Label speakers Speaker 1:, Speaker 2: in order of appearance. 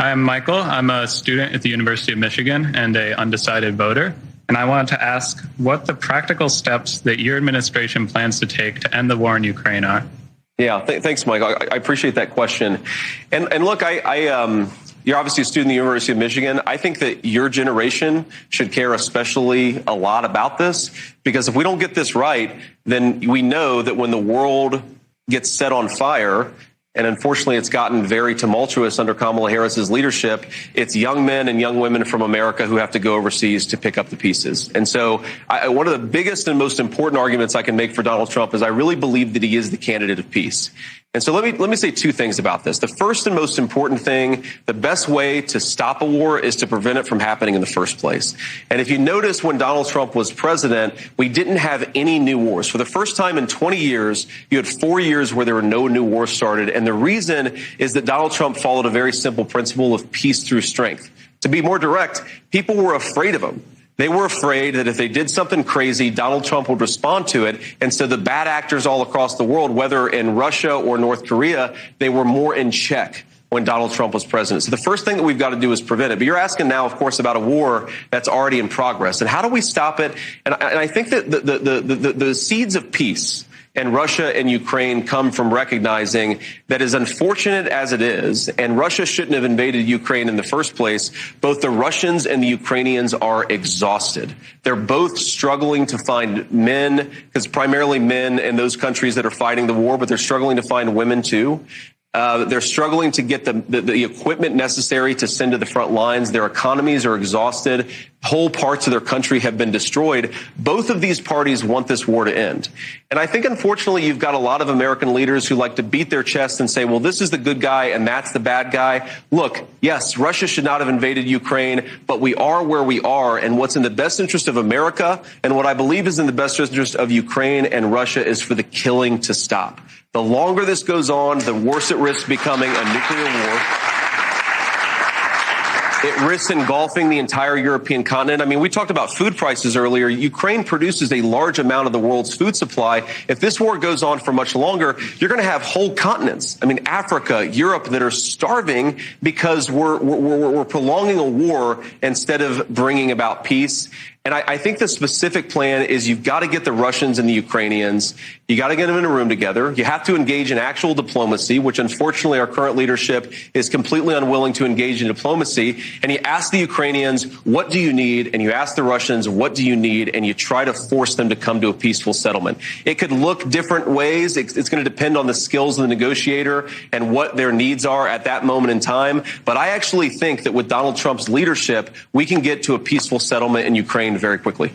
Speaker 1: I'm Michael. I'm a student at the University of Michigan and an undecided voter. And I wanted to ask what the practical steps that your administration plans to take to end the war in Ukraine are.
Speaker 2: Yeah, thanks, Mike. I appreciate that question. And look, you're obviously a student at the University of Michigan. I think that your generation should care especially a lot about this, because if we don't get this right, then we know that when the world gets set on fire, and unfortunately, it's gotten very tumultuous under Kamala Harris's leadership, it's young men and young women from America who have to go overseas to pick up the pieces. And so one of the biggest and most important arguments I can make for Donald Trump is I really believe that he is the candidate of peace. And so let me say two things about this. The first and most important thing, the best way to stop a war is to prevent it from happening in the first place. And if you notice, when Donald Trump was president, we didn't have any new wars. For the first time in 20 years, you had 4 years where there were no new wars started. And the reason is that Donald Trump followed a very simple principle of peace through strength. To be more direct, people were afraid of him. They were afraid that if they did something crazy, Donald Trump would respond to it. And so the bad actors all across the world, whether in Russia or North Korea, they were more in check when Donald Trump was president. So the first thing that we've got to do is prevent it. But you're asking now, of course, about a war that's already in progress. And how do we stop it? And I think that the seeds of peace and Russia and Ukraine come from recognizing that, as unfortunate as it is, and Russia shouldn't have invaded Ukraine in the first place, both the Russians and the Ukrainians are exhausted. They're both struggling to find men, because primarily men in those countries that are fighting the war, but they're struggling to find women too. They're struggling to get the equipment necessary to send to the front lines. Their economies are exhausted. Whole parts of their country have been destroyed. Both of these parties want this war to end. And I think, unfortunately, you've got a lot of American leaders who like to beat their chest and say, well, this is the good guy and that's the bad guy. Look, yes, Russia should not have invaded Ukraine, but we are where we are. And what's in the best interest of America, and what I believe is in the best interest of Ukraine and Russia, is for the killing to stop. The longer this goes on, the worse it risks becoming a nuclear war. It risks engulfing the entire European continent. I mean, we talked about food prices earlier. Ukraine produces a large amount of the world's food supply. If this war goes on for much longer, you're going to have whole continents, I mean, Africa, Europe, that are starving because we're prolonging a war instead of bringing about peace. And I think the specific plan is you've got to get the Russians and the Ukrainians, you got to get them in a room together. You have to engage in actual diplomacy, which unfortunately our current leadership is completely unwilling to engage in diplomacy. And you ask the Ukrainians, what do you need? And you ask the Russians, what do you need? And you try to force them to come to a peaceful settlement. It could look different ways. It's going to depend on the skills of the negotiator and what their needs are at that moment in time. But I actually think that with Donald Trump's leadership, we can get to a peaceful settlement in Ukraine very quickly.